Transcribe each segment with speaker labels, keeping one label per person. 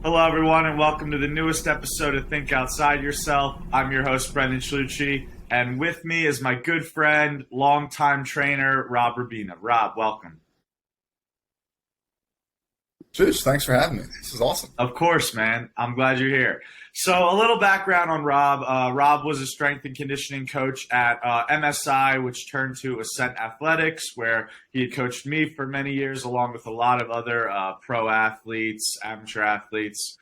Speaker 1: Hello, everyone, and welcome to the newest episode of Think Outside Yourself. I'm your host, Brendan Schlucci, and with me is my good friend, longtime trainer, Rob Rabena. Rob, welcome.
Speaker 2: Juice, thanks for having me. This is awesome.
Speaker 1: Of course, man. I'm glad you're here. So, a little background on Rob. Rob was a strength and conditioning coach at MSI, which turned to Ascent Athletics, where he had coached me for many years, along with a lot of other pro athletes, amateur athletes.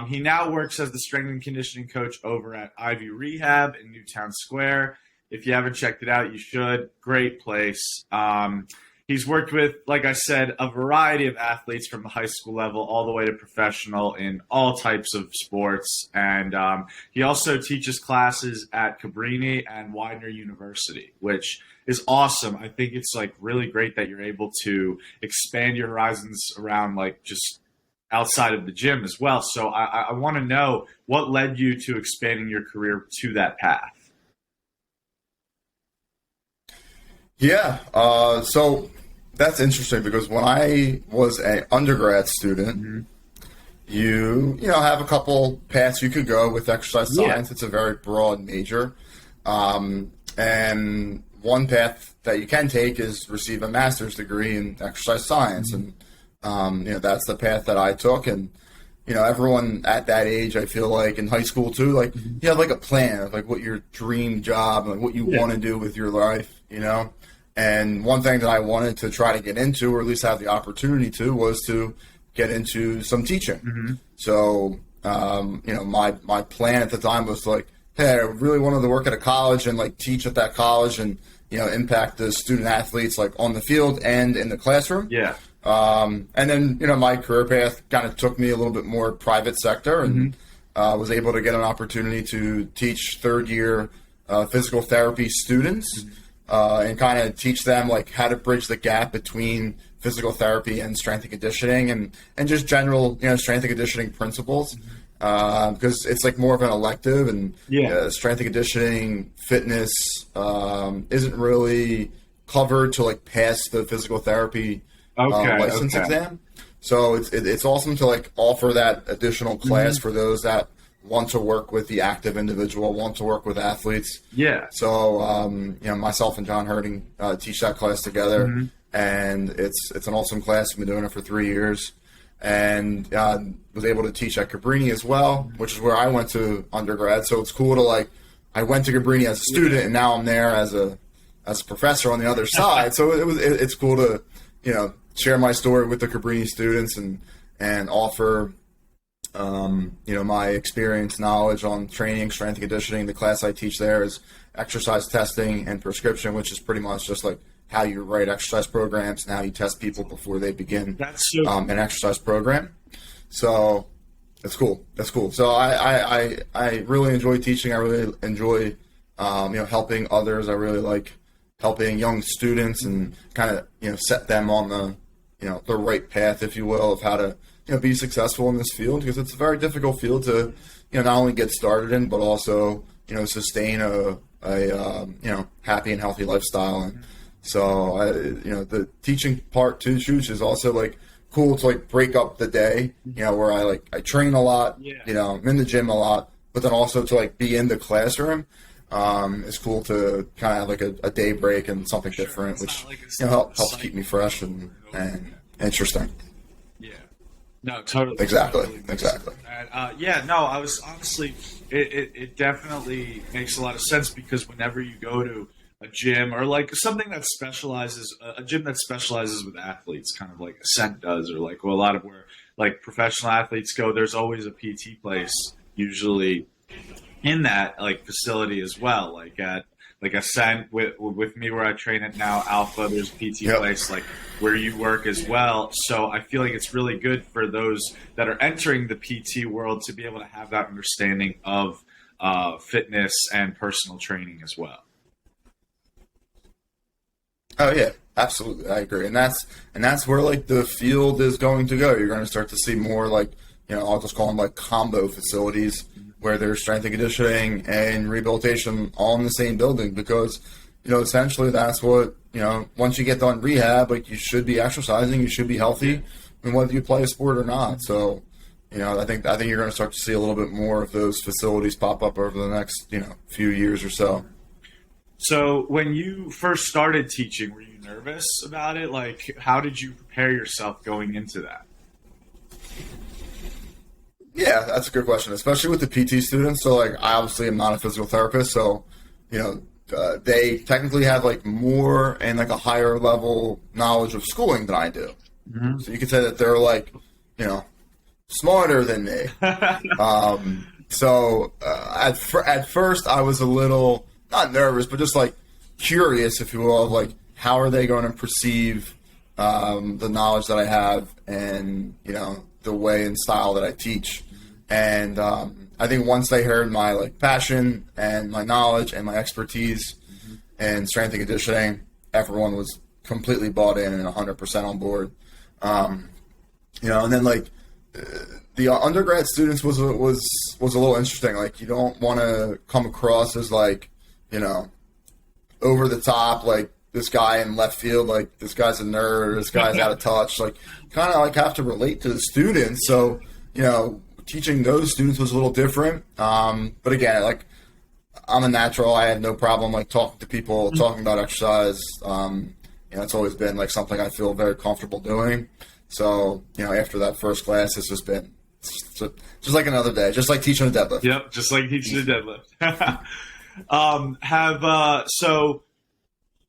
Speaker 1: He now works as the strength and conditioning coach over at Ivy Rehab in Newtown Square. If you haven't checked it out, you should. Great place. He's worked with, like I said, a variety of athletes from the high school level all the way to professional in all types of sports. And he also teaches classes at Cabrini and Widener University, which is awesome. I think it's like really great that you're able to expand your horizons around like just outside of the gym as well. So I want to know what led you to expanding your career to that path.
Speaker 2: Yeah, so that's interesting because when I was an undergrad student, you have a couple paths you could go with exercise science.
Speaker 1: Yeah.
Speaker 2: It's a very broad major, and one path that you can take is receive a master's degree in exercise science, and that's the path that I took. And everyone at that age, I feel like in high school too, like you have like a plan of like what your dream job, like what you want to do with your life, And one thing that I wanted to try to get into, or at least have the opportunity to, was to get into some teaching. So, my plan at the time was like, hey, I really wanted to work at a college and like teach at that college and, impact the student athletes like on the field and in the classroom.
Speaker 1: Yeah.
Speaker 2: And then, my career path kind of took me a little bit more private sector and was able to get an opportunity to teach third year physical therapy students. And kind of teach them like how to bridge the gap between physical therapy and strength and conditioning and just general, strength and conditioning principles. Because it's like more of an elective and strength and conditioning fitness isn't really covered to like pass the physical therapy license exam. So it's awesome to like offer that additional class for those that want to work with the active individual, want to work with athletes.
Speaker 1: Yeah.
Speaker 2: So, myself and John Herding teach that class together, and it's an awesome class. We've been doing it for 3 years, and was able to teach at Cabrini as well, which is where I went to undergrad. So it's cool to I went to Cabrini as a student, and now I'm there as a professor on the other side. So it's cool to share my story with the Cabrini students and offer my experience, knowledge on training, strength and conditioning. The class I teach there is exercise testing and prescription, which is pretty much just like how you write exercise programs and how you test people before they begin an exercise program. So that's cool. So I really enjoy teaching. I really enjoy, helping others. I really like helping young students and kind of, set them on the right path, if you will, of how to, be successful in this field, because it's a very difficult field to, not only get started in, but also, sustain a happy and healthy lifestyle. And so, the teaching part too, Shoosh, is also like cool to like break up the day, where I train a lot, I'm in the gym a lot, but then also to like be in the classroom. It's cool to kind of have like a day break and something different, which, helps keep me fresh and interesting.
Speaker 1: No, totally.
Speaker 2: Exactly.
Speaker 1: And, I was honestly, it definitely makes a lot of sense because whenever you go to a gym or like something that specializes, a gym that specializes with athletes, kind of like Ascent does, or like a lot of where like professional athletes go, there's always a PT place usually in that like facility as well. Like Ascent with me where I train at now, Alpha, there's a PT place like where you work as well. So I feel like it's really good for those that are entering the PT world to be able to have that understanding of fitness and personal training as well.
Speaker 2: Oh yeah, absolutely, I agree, and that's where like the field is going to go. You're going to start to see more like I'll just call them like combo facilities where there's strength and conditioning and rehabilitation all in the same building, because essentially that's what once you get done rehab, like you should be exercising, you should be healthy, and whether you play a sport or not. So I think you're going to start to see a little bit more of those facilities pop up over the next, few years or so.
Speaker 1: So when you first started teaching, were you nervous about it? Like, how did you prepare yourself going into that?
Speaker 2: Yeah, that's a good question, especially with the PT students. So, like, I obviously am not a physical therapist, so, they technically have, like, more and, like, a higher level knowledge of schooling than I do. Mm-hmm. So you could say that they're, like, smarter than me. So at first I was a little, not nervous, but just, like, curious, if you will, of, like, how are they going to perceive the knowledge that I have and, the way and style that I teach. And I think once they heard my, like, passion and my knowledge and my expertise in strength and conditioning, everyone was completely bought in and 100% on board. And then, like, the undergrad students was a little interesting. Like, you don't want to come across as, like, over the top, like, this guy in left field, like, this guy's a nerd, this guy's out of touch. Like, kind of, like, have to relate to the students. So, teaching those students was a little different. But again, like, I'm a natural. I have no problem, like, talking to people, talking about exercise. It's always been, like, something I feel very comfortable doing. So, after that first class, it's just been just like another day, just like teaching a deadlift.
Speaker 1: Yep, just like teaching a deadlift. So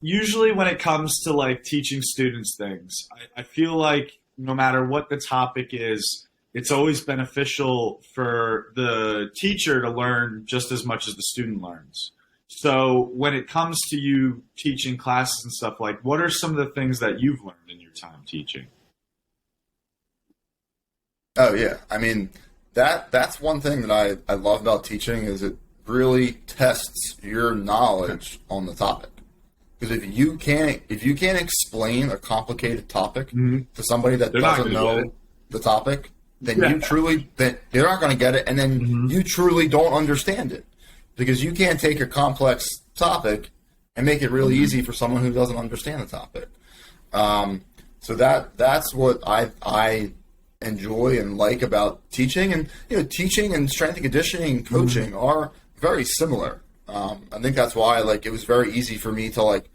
Speaker 1: usually when it comes to, like, teaching students things, I feel like no matter what the topic is, it's always beneficial for the teacher to learn just as much as the student learns. So when it comes to you teaching classes and stuff, like, what are some of the things that you've learned in your time teaching?
Speaker 2: Oh, yeah. I mean, that's one thing that I love about teaching is it really tests your knowledge on the topic. Because if you can't explain a complicated topic to somebody that doesn't know the topic, then you're not going to get it, and then you truly don't understand it. Because you can't take a complex topic and make it really easy for someone who doesn't understand the topic. So that's what I enjoy and like about teaching. And teaching and strength and conditioning coaching are very similar. I think that's why, like, it was very easy for me to, like,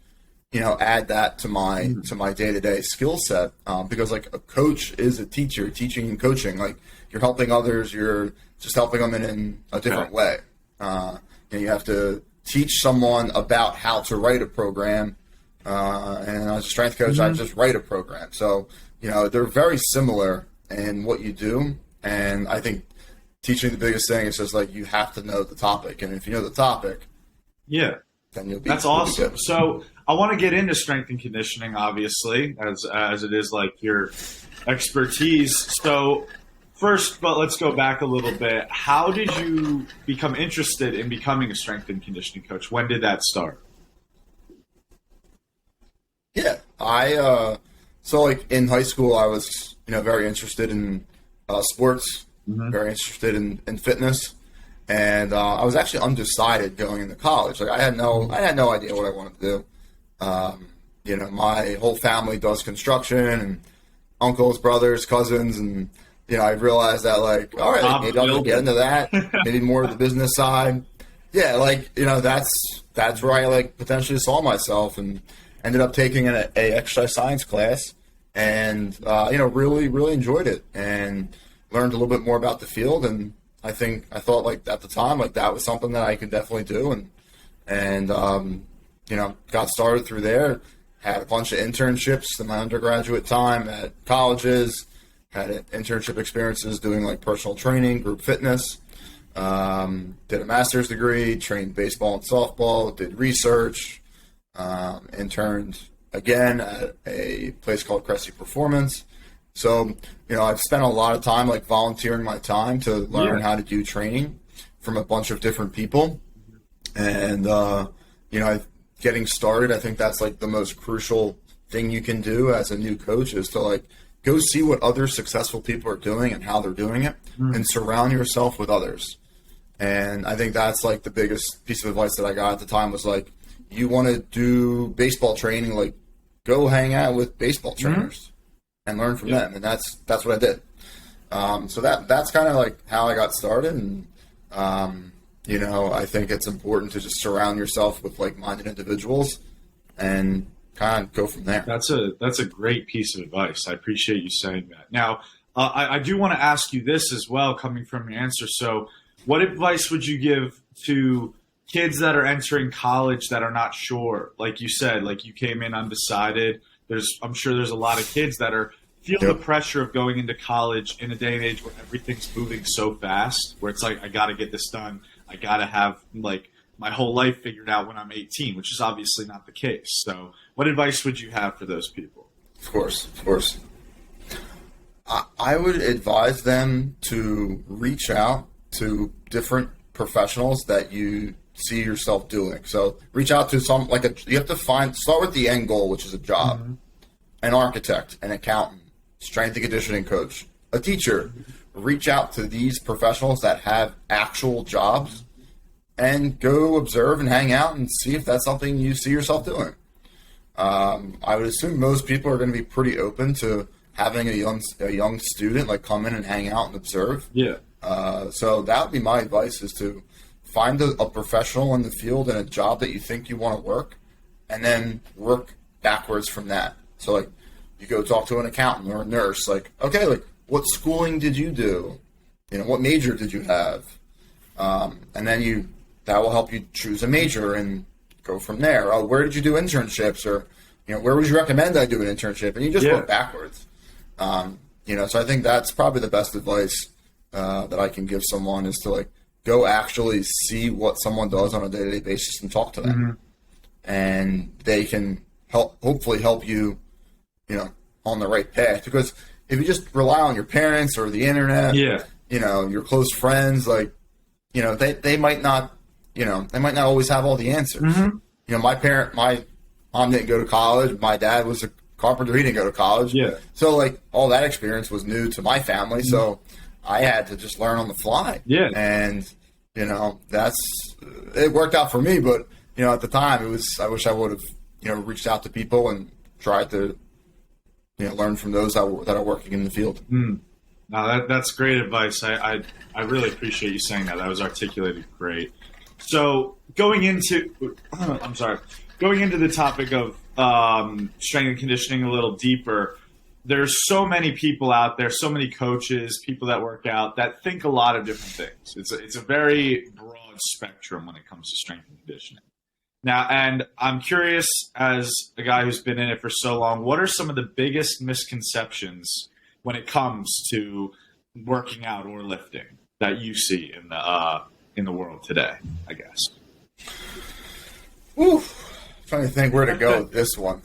Speaker 2: add that to my day-to-day skill set, because, like, a coach is a teacher, teaching and coaching. Like, you're helping others, you're just helping them in a different way. You have to teach someone about how to write a program, and as a strength coach, I just write a program. So, they're very similar in what you do, and I think teaching, the biggest thing is just, like, you have to know the topic, and if you know the topic, then you'll be.
Speaker 1: That's awesome. So I want to get into strength and conditioning, obviously, as it is, like, your expertise. So first, but let's go back a little bit. How did you become interested in becoming a strength and conditioning coach? When did that start?
Speaker 2: Yeah, so, like, in high school, I was, very interested in sports, very interested in fitness, and I was actually undecided going into college. Like, I had no idea what I wanted to do. My whole family does construction, and uncles, brothers, cousins, and I realized that, like, all right, maybe I'll get into that. Maybe more of the business side. Yeah, like, that's where I, like, potentially saw myself, and ended up taking a exercise science class, and really, really enjoyed it, and learned a little bit more about the field. And I thought, like, at the time, like, that was something that I could definitely do, and got started through there. Had a bunch of internships in my undergraduate time at colleges. Had internship experiences doing, like, personal training, group fitness. Did a master's degree, trained baseball and softball, did research, interned again at a place called Cressy Performance. So, I've spent a lot of time, like, volunteering my time to learn how to do training from a bunch of different people. And, getting started, I think that's, like, the most crucial thing you can do as a new coach is to, like, go see what other successful people are doing and how they're doing it, and surround yourself with others. And I think that's, like, the biggest piece of advice that I got at the time was, like, you want to do baseball training, like, go hang out with baseball trainers and learn from them. And that's what I did. So that's kind of like how I got started, and I think it's important to just surround yourself with like-minded individuals and kind of go from there.
Speaker 1: That's a great piece of advice. I appreciate you saying that. Now, I do want to ask you this as well, coming from your answer. So, what advice would you give to kids that are entering college that are not sure? Like you said, like you came in undecided. I'm sure there's a lot of kids that are feel the pressure of going into college in a day and age where everything's moving so fast, where it's like, I got to get this done. I got to have like my whole life figured out when I'm 18, which is obviously not the case. So what advice would you have for those people?
Speaker 2: Of course. I would advise them to reach out to different professionals that you see yourself doing. So reach out to you have to start with the end goal, which is a job, an architect, an accountant, strength and conditioning coach, a teacher. Reach out to these professionals that have actual jobs and go observe and hang out and see if that's something you see yourself doing. I would assume most people are going to be pretty open to having a young student like come in and hang out and observe.
Speaker 1: Yeah.
Speaker 2: So that would be my advice, is to find a professional in the field and a job that you think you want to work, and then work backwards from that. So like you go talk to an accountant or a nurse, like, okay, like what schooling did you do? What major did you have? And then that will help you choose a major and go from there. Oh, where did you do internships? Or, where would you recommend I do an internship? And you just work backwards. So I think that's probably the best advice that I can give someone, is to like go actually see what someone does on a day-to-day basis and talk to them. And they can hopefully help you, on the right path. Because if you just rely on your parents or the internet, your close friends, like, they might not, they might not always have all the answers. My mom didn't go to college. My dad was a carpenter. He didn't go to college. Yeah. So like all that experience was new to my family. So I had to just learn on the fly. Yeah. And, it worked out for me. But, at the time I wish I would have, reached out to people and tried to, learn from those that are working in the field.
Speaker 1: No, that's great advice. I really appreciate you saying that. That was articulated great. So going into the topic of strength and conditioning a little deeper, there's so many people out there, so many coaches, people that work out, that think a lot of different things. It's a very broad spectrum when it comes to strength and conditioning. Now, and I'm curious, as a guy who's been in it for so long, what are some of the biggest misconceptions when it comes to working out or lifting that you see in the world today, I guess?
Speaker 2: Trying to think where to go with this one.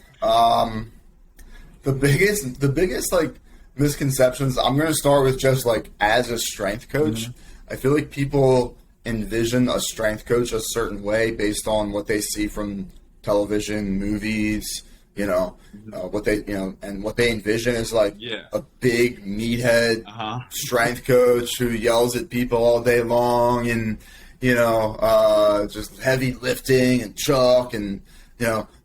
Speaker 2: The biggest like misconceptions, I'm going to start with just like as a strength coach. I feel like people envision a strength coach a certain way based on what they see from television, movies, what they, and what they envision is like a big meathead strength coach who yells at people all day long and, just heavy lifting and chuck and,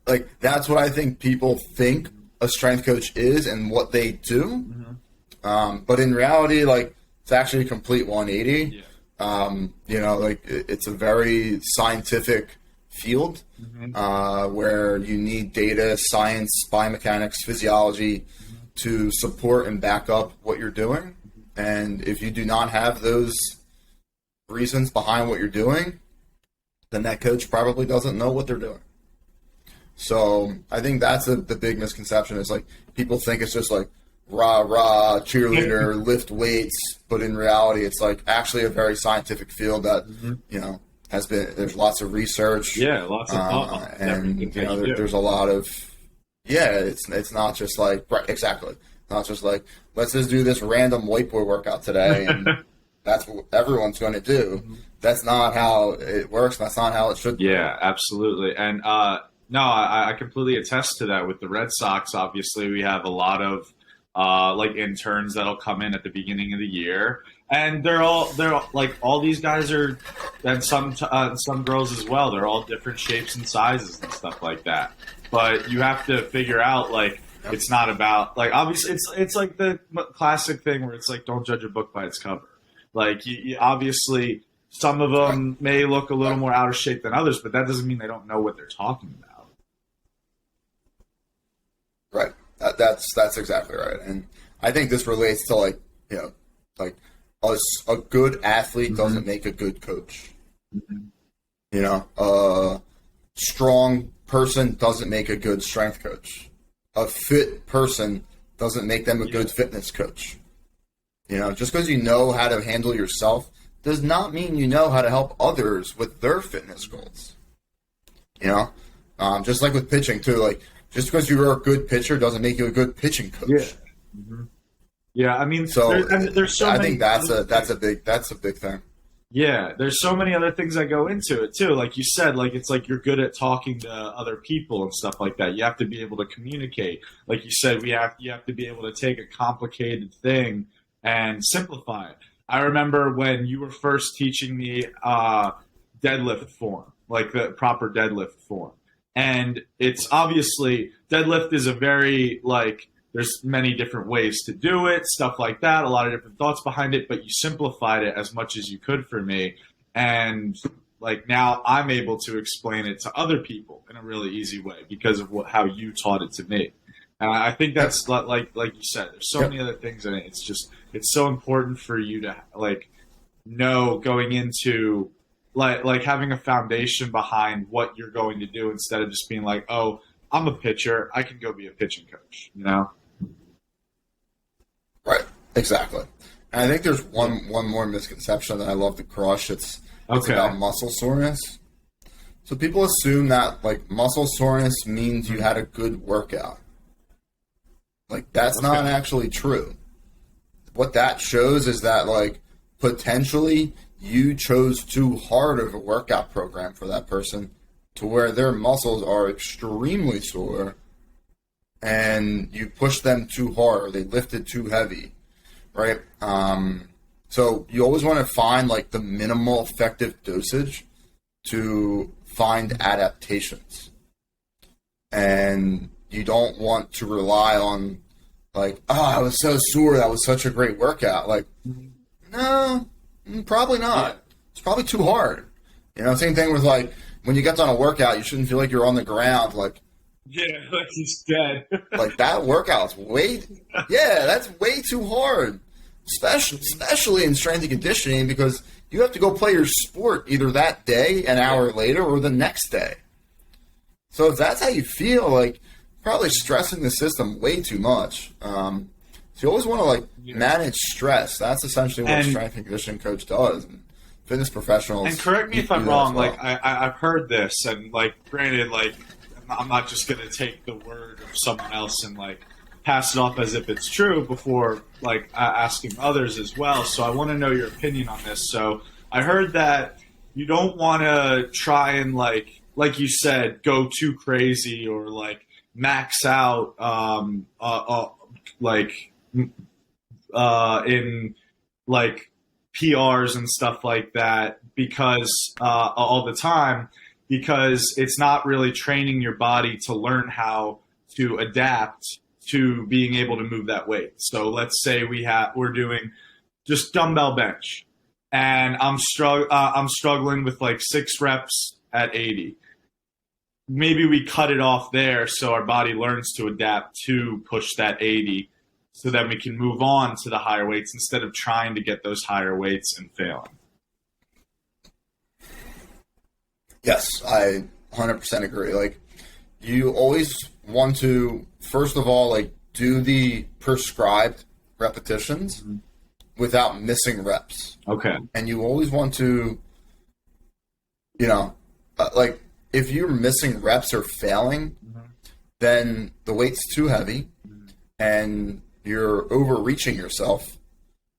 Speaker 2: like that's what I think people think a strength coach is and what they do. But in reality, like it's actually a complete 180. Like it's a very scientific field where you need data, science, biomechanics, physiology to support and back up what you're doing. And if you do not have those reasons behind what you're doing, then that coach probably doesn't know what they're doing. So I think that's the big misconception, is like people think it's just like rah cheerleader, lift weights, but in reality it's like actually a very scientific field that has been, there's lots of research,
Speaker 1: lots of
Speaker 2: and there's a lot of it's not just like not just like let's just do this random whiteboard workout today and that's what everyone's going to do. That's not how it works. That's not how it should be.
Speaker 1: Absolutely. And no, I completely attest to that. With the Red Sox, obviously we have a lot of like interns that'll come in at the beginning of the year, and they're all like, all these guys are, and some girls as well. They're all different shapes and sizes and stuff like that. But you have to figure out like It's not about like obviously it's like the classic thing where it's like don't judge a book by its cover. Like you obviously some of them may look a little more out of shape than others, but that doesn't mean they don't know what they're talking about.
Speaker 2: Right. That's exactly right. And I think this relates to like a good athlete doesn't make a good coach. A strong person doesn't make a good strength coach. A fit person doesn't make them a good fitness coach. Just because you know how to handle yourself does not mean you know how to help others with their fitness goals. Just like with pitching too. Like just because you're a good pitcher doesn't make you a good pitching coach.
Speaker 1: Yeah. Yeah, I mean,
Speaker 2: so
Speaker 1: there's so
Speaker 2: I
Speaker 1: many.
Speaker 2: think that's a big thing.
Speaker 1: Yeah, there's so many other things that go into it too. Like you said, like it's like you're good at talking to other people and stuff like that. You have to be able to communicate. Like you said, you have to be able to take a complicated thing and simplify it. I remember when you were first teaching me deadlift form, like the proper deadlift form, and it's obviously deadlift is a very like. There's many different ways to do it, stuff like that, a lot of different thoughts behind it, but you simplified it as much as you could for me. And like now I'm able to explain it to other people in a really easy way because of how you taught it to me. And I think that's like you said, there's so many other things in it. It's so important for you to like know going into like having a foundation behind what you're going to do instead of just being like, oh, I'm a pitcher, I can go be a pitching coach,
Speaker 2: Right, exactly. And I think there's one more misconception that I love to crush. It's about muscle soreness. So people assume that like muscle soreness means you had a good workout. Like that's not actually true. What that shows is that like potentially you chose too hard of a workout program for that person to where their muscles are extremely sore and you pushed them too hard or they lifted too heavy, right? So you always want to find like the minimal effective dosage to find adaptations. And you don't want to rely on like, oh, I was so sore, that was such a great workout. Like, no, probably not. It's probably too hard. Same thing with like, when you get done a workout, you shouldn't feel like you're on the ground, like,
Speaker 1: yeah, like he's dead.
Speaker 2: Like that workout's that's way too hard, especially in strength and conditioning because you have to go play your sport either that day, an hour later, or the next day. So if that's how you feel, like probably stressing the system way too much. So you always want to like manage stress. That's essentially what a strength and conditioning coach does. And fitness professionals. And
Speaker 1: correct me if I'm wrong. Well. Like I've heard this, and like granted, like. I'm not just going to take the word of someone else and like pass it off as if it's true before like asking others as well. So I want to know your opinion on this. So I heard that you don't want to try and like you said, go too crazy or like max out in like PRs and stuff like that because all the time. Because it's not really training your body to learn how to adapt to being able to move that weight. So let's say we're doing just dumbbell bench, and I'm struggling with like 6 reps at 80. Maybe we cut it off there so our body learns to adapt to push that 80, so that we can move on to the higher weights instead of trying to get those higher weights and failing.
Speaker 2: Yes, I 100% agree. Like, you always want to, first of all, like, do the prescribed repetitions without missing reps.
Speaker 1: Okay.
Speaker 2: And you always want to, like, if you're missing reps or failing, then the weight's too heavy and you're overreaching yourself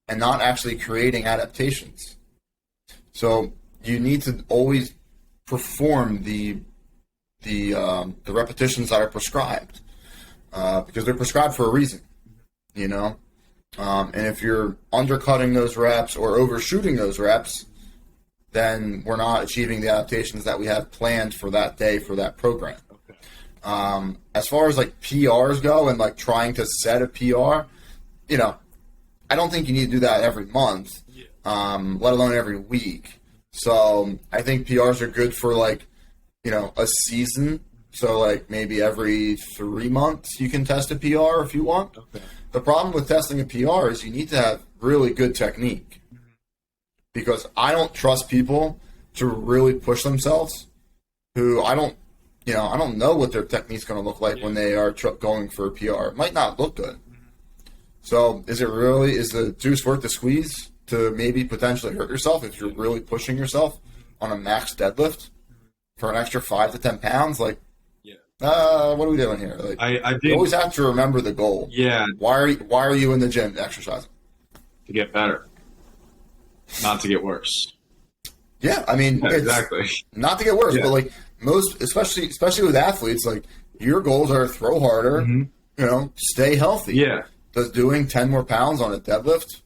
Speaker 2: and not actually creating adaptations. So you need to always perform the repetitions that are prescribed because they're prescribed for a reason, and if you're undercutting those reps or overshooting those reps, then we're not achieving the adaptations that we have planned for that day for that program.
Speaker 1: Okay.
Speaker 2: As far as like PRs go and like trying to set a PR, you know, I don't think you need to do that every month, let alone every week. So I think PRs are good for like, you know, a season. So like maybe every 3 months you can test a PR if you want.
Speaker 1: Okay.
Speaker 2: The problem with testing a PR is you need to have really good technique, because I don't trust people to really push themselves who I don't know what their technique's going to look like when they are going for a PR. It might not look good. So is the juice worth the squeeze to maybe potentially hurt yourself if you're really pushing yourself on a max deadlift for an extra 5 to 10 pounds? Like, what are we doing here? Like,
Speaker 1: I
Speaker 2: you always have to remember the goal.
Speaker 1: Yeah.
Speaker 2: Why are you in the gym exercising?
Speaker 1: To get better, not to get worse.
Speaker 2: Yeah, I mean,
Speaker 1: exactly.
Speaker 2: Not to get worse, but like most, especially with athletes, like your goals are throw harder, you know, stay healthy.
Speaker 1: Yeah.
Speaker 2: Does doing 10 more pounds on a deadlift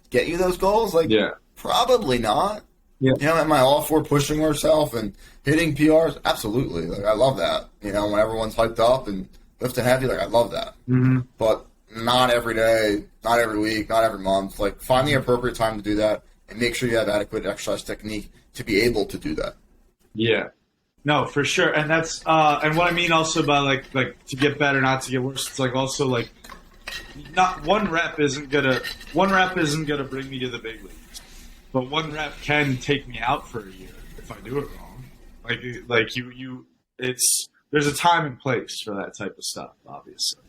Speaker 2: get you those goals? Like, probably not.
Speaker 1: Yeah.
Speaker 2: You know, am I all for pushing myself and hitting PRs? Absolutely. Like, I love that. You know, when everyone's hyped up and lifting heavy, like, I love that. But not every day, not every week, not every month. Like, find the appropriate time to do that and make sure you have adequate exercise technique to be able to do that.
Speaker 1: Yeah. No, for sure. And that's, and what I mean also by like to get better, not to get worse, it's like also like, not one rep isn't gonna bring me to the big leagues, but one rep can take me out for a year if I do it wrong. Like you, there's a time and place for that type of stuff, obviously.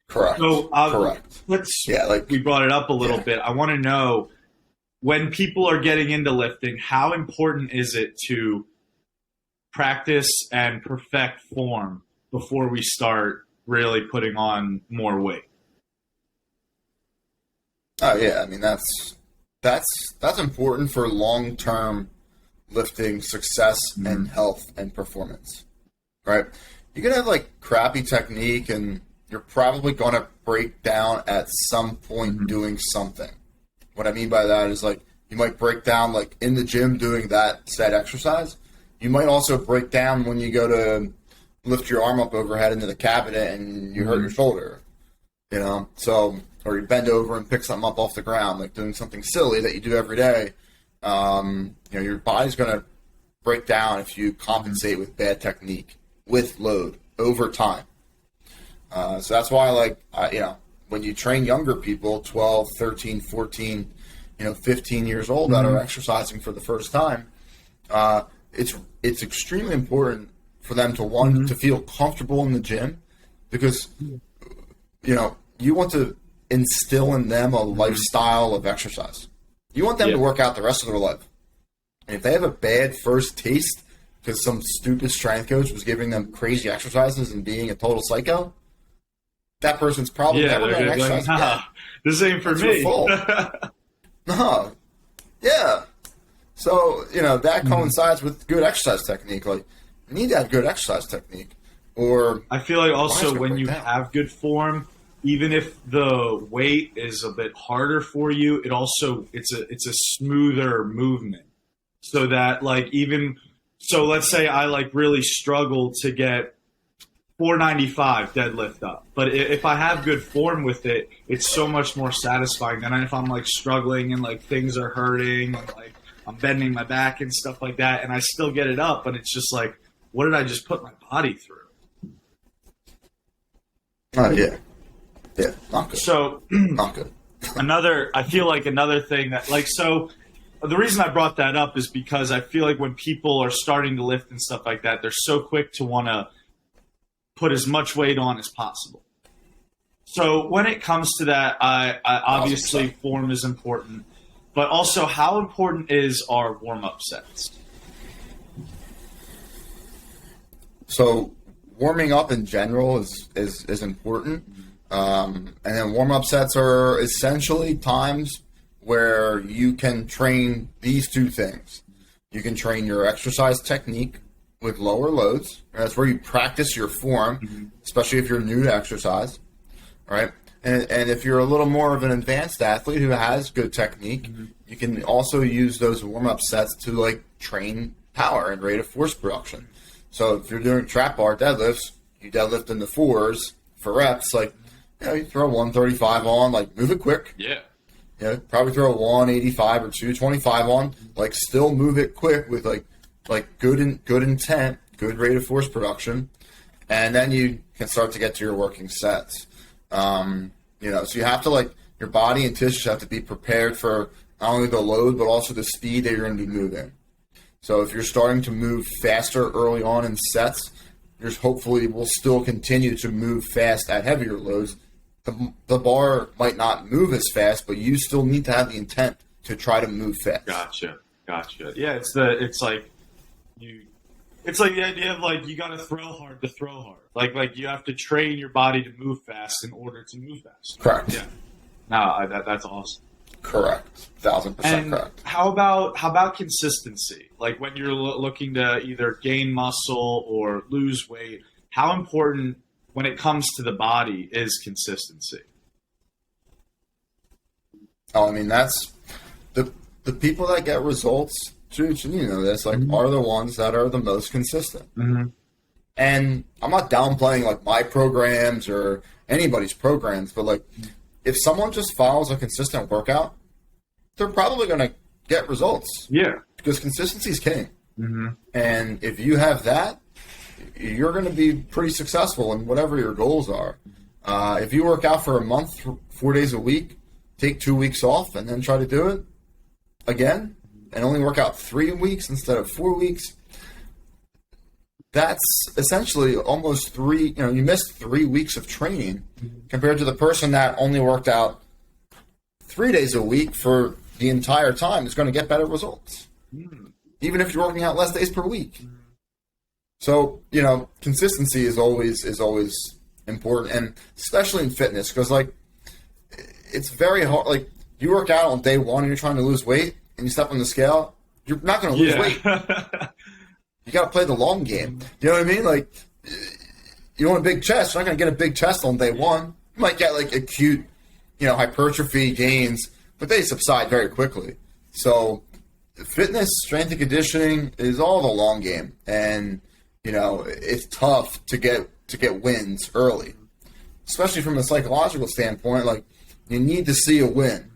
Speaker 2: Correct.
Speaker 1: So
Speaker 2: correct.
Speaker 1: We brought it up a little bit. I want to know, when people are getting into lifting, how important is it to practice and perfect form before we start really putting on more weight?
Speaker 2: Oh yeah, I mean that's important for long-term lifting success and health and performance, right? You're gonna have like crappy technique, and you're probably gonna break down at some point doing something. What I mean by that is like you might break down like in the gym doing that said exercise. You might also break down when you go to lift your arm up overhead into the cabinet and you hurt your shoulder, you know? So, or you bend over and pick something up off the ground, like doing something silly that you do every day. You know, your body's going to break down if you compensate with bad technique, with load, over time. So that's why, like, you know, when you train younger people, 12, 13, 14, 15 years old that are exercising for the first time, it's extremely important for them to want to feel comfortable in the gym, because, you know, you want to instill in them a lifestyle of exercise. You want them to work out the rest of their life. And if they have a bad first taste because some stupid strength coach was giving them crazy exercises and being a total psycho, that person's probably never going to exercise again.
Speaker 1: Nah, this ain't for me.
Speaker 2: No. Yeah. So, you know, that coincides with good exercise technique. Like, you need to have good exercise technique. Or
Speaker 1: I feel like also when you have good form, even if the weight is a bit harder for you, it's a smoother movement. So that like let's say I like really struggle to get 495 deadlift up, but if I have good form with it, it's so much more satisfying than if I'm like struggling and like things are hurting and like I'm bending my back and stuff like that, and I still get it up, but it's just like, what did I just put my body through?
Speaker 2: Oh yeah, not good.
Speaker 1: So
Speaker 2: not good.
Speaker 1: I feel like another thing that like, so the reason I brought that up is because I feel like when people are starting to lift and stuff like that, they're so quick to want to put as much weight on as possible. So when it comes to that, I obviously form is important, but also how important is our warm-up sets?
Speaker 2: So warming up in general is important. And then warm-up sets are essentially times where you can train these two things. You can train your exercise technique with lower loads. That's where you practice your form, especially if you're new to exercise, right? And if you're a little more of an advanced athlete who has good technique, you can also use those warm-up sets to like train power and rate of force production. So if you're doing trap bar deadlifts, you deadlift in the fours for reps. Like, you throw 135 on, like move it quick.
Speaker 1: Yeah.
Speaker 2: Probably throw 185 or 225 on. Like, still move it quick with like good intent, good rate of force production, and then you can start to get to your working sets. So you have to, like, your body and tissues have to be prepared for not only the load but also the speed that you're going to be moving. So if you're starting to move faster early on in sets, yours hopefully will still continue to move fast at heavier loads. The bar might not move as fast, but you still need to have the intent to try to move fast.
Speaker 1: Gotcha. Yeah, it's like the idea of, like, you got to throw hard to throw hard. Like you have to train your body to move fast in order to move fast.
Speaker 2: Correct.
Speaker 1: Yeah. No, that's awesome.
Speaker 2: Correct. 1,000% correct.
Speaker 1: How about consistency? Like, when you're looking to either gain muscle or lose weight, how important, when it comes to the body, is consistency?
Speaker 2: Oh, I mean, that's the people that get results, Juge, and you know this, like, are the ones that are the most consistent.
Speaker 1: Mm-hmm.
Speaker 2: And I'm not downplaying, like, my programs or anybody's programs, but, like, if someone just follows a consistent workout, they're probably going to get results.
Speaker 1: Yeah.
Speaker 2: Because consistency is king.
Speaker 1: Mm-hmm.
Speaker 2: And if you have that, you're going to be pretty successful in whatever your goals are. If you work out for a month, 4 days a week, take 2 weeks off, and then try to do it again, and only work out 3 weeks instead of 4 weeks, that's essentially almost you missed 3 weeks of training compared to the person that only worked out 3 days a week for the entire time is going to get better results. Even if you're working out less days per week. So, consistency is always important, and especially in fitness, because, like, it's very hard. Like, you work out on day one and you're trying to lose weight, and you step on the scale, you're not going to lose weight. You got to play the long game. You know what I mean? Like, you want a big chest, you're not going to get a big chest on day one. You might get, like, acute, hypertrophy gains, but they subside very quickly. So, fitness, strength and conditioning is all the long game, and it's tough to get wins early, especially from a psychological standpoint. Like, you need to see a win.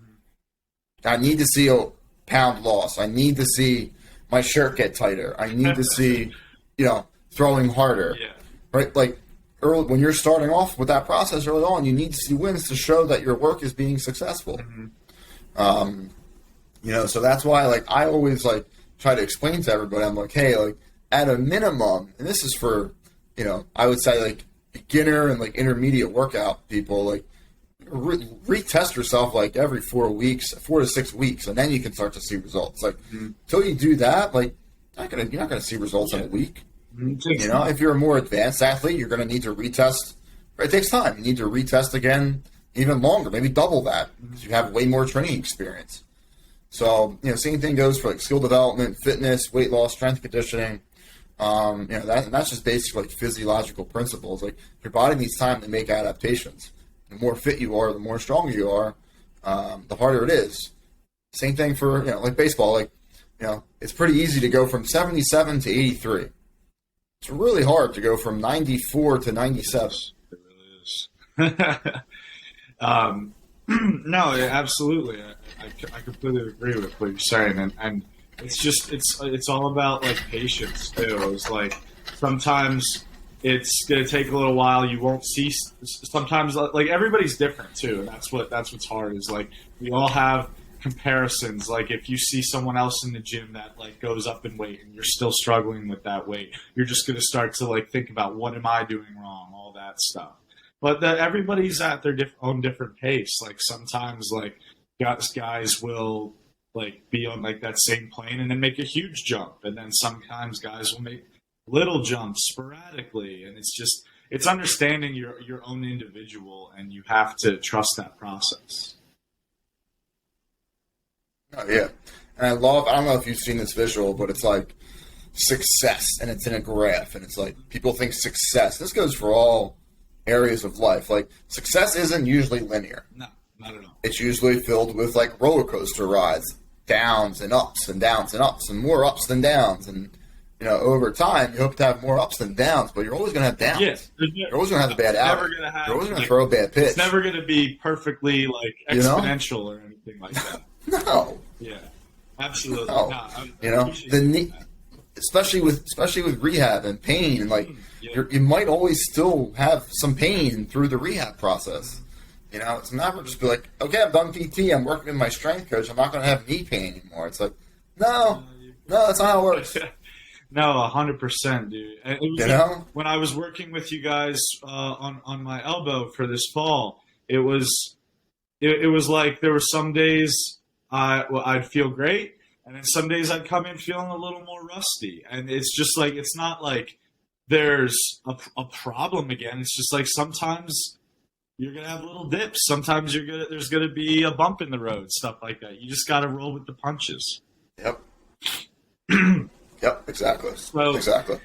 Speaker 2: I need to see a pound loss. I need to see my shirt get tighter. I need to see, throwing harder. Yeah. Right? Like, early, when you're starting off with that process early on, you need to see wins to show that your work is being successful. Mm-hmm. So that's why, like, I always, like, try to explain to everybody, I'm like, hey, like, at a minimum, and this is for, I would say, like, beginner and, like, intermediate workout people, like, retest yourself, like, every 4 to 6 weeks, and then you can start to see results. Like, until you do that, like, you're not gonna see results in a week. Mm-hmm. If you're a more advanced athlete, you're gonna need to retest. It takes time. You need to retest again even longer, maybe double that, because you have way more training experience. So, same thing goes for, like, skill development, fitness, weight loss, strength conditioning. That's just basic, like, physiological principles. Like, your body needs time to make adaptations. The more fit you are, the more stronger you are, the harder it is. Same thing for, like, baseball. Like, it's pretty easy to go from 77 to 83. It's really hard to go from 94 to 97.
Speaker 1: It really is. No, absolutely. I completely agree with what you're saying, and it's all about, like, patience too. It's like, sometimes it's gonna take a little while. You won't see. Sometimes, like, everybody's different too, and that's what's hard. Is, like, we all have comparisons. Like, if you see someone else in the gym that, like, goes up in weight and you're still struggling with that weight, you're just gonna start to, like, think about, what am I doing wrong, all that stuff. But everybody's at their own different pace. Like, sometimes, like, guys will, like, be on, like, that same plane and then make a huge jump, and then sometimes guys will make little jumps sporadically, and it's understanding your own individual, and you have to trust that process.
Speaker 2: Oh yeah, and I don't know if you've seen this visual, but it's like success, and it's in a graph, and it's like, people think success. This goes for all areas of life. Like, success isn't usually linear.
Speaker 1: No, not at all.
Speaker 2: It's usually filled with, like, roller coaster rides, downs and ups and downs and ups and more ups than downs. And over time, you hope to have more ups than downs, but you're always going to have downs.
Speaker 1: Yes.
Speaker 2: You're always going to have the bad outing. You're always going to throw a bad pitch.
Speaker 1: It's never going to be perftly exponential or anything like that.
Speaker 2: No.
Speaker 1: Yeah. Absolutely.
Speaker 2: No. Especially with rehab and pain, and you might always still have some pain through the rehab process. It's never just be like, okay, I'm done PT, I'm working with my strength coach, I'm not going to have knee pain anymore. It's like, no, that's not how it works.
Speaker 1: No, 100%, dude. It was when I was working with you guys on my elbow for this fall, it was like there were some days I'd feel great, and then some days I'd come in feeling a little more rusty. And it's just like, it's not like there's a problem again. It's just like sometimes you're going to have little dips. Sometimes there's going to be a bump in the road, stuff like that. You just got to roll with the punches.
Speaker 2: Yep. Yep, exactly. Exactly.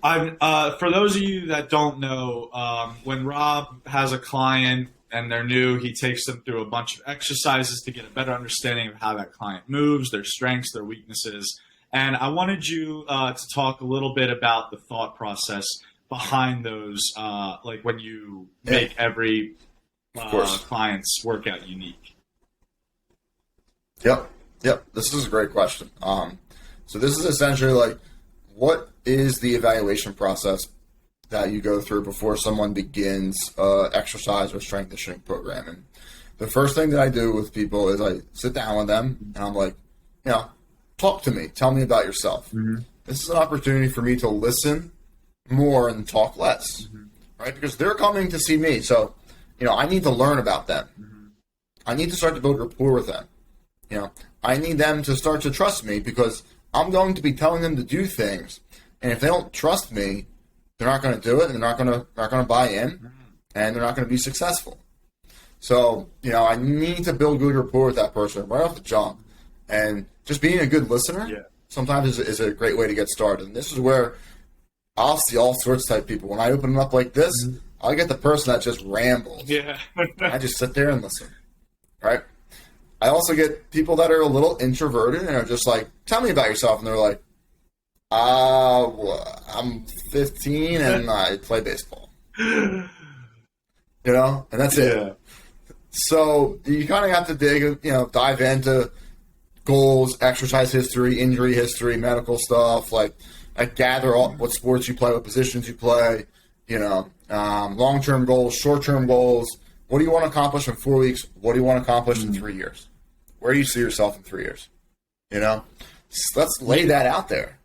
Speaker 1: For those of you that don't know, when Rob has a client and they're new, he takes them through a bunch of exercises to get a better understanding of how that client moves, their strengths, their weaknesses. And I wanted you to talk a little bit about the thought process behind those, like when you make every client's workout unique.
Speaker 2: Yep. This is a great question. So this is essentially like, what is the evaluation process that you go through before someone begins exercise or strength conditioning program? And the first thing that I do with people is I sit down with them and I'm like, talk to me. Tell me about yourself. Mm-hmm. This is an opportunity for me to listen more and talk less, right? Because they're coming to see me. So, I need to learn about them. Mm-hmm. I need to start to build rapport with them. I need them to start to trust me because I'm going to be telling them to do things. And if they don't trust me, they're not going to do it, and they're not going to buy in, and they're not going to be successful. So, I need to build good rapport with that person right off the jump. And just being a good listener sometimes is a great way to get started. And this is where I'll see all sorts of type of people. When I open them up like this, I'll get the person that just rambles. Yeah. I just sit there and listen, right? I also get people that are a little introverted and are just like, tell me about yourself. And they're like, I'm 15 and I play baseball. And that's it. So you kind of have to dive into goals, exercise history, injury history, medical stuff. Like, I gather what sports you play, what positions you play, long-term goals, short-term goals. What do you want to accomplish in 4 weeks? What do you want to accomplish in 3 years? Where do you see yourself in 3 years? Let's lay that out there.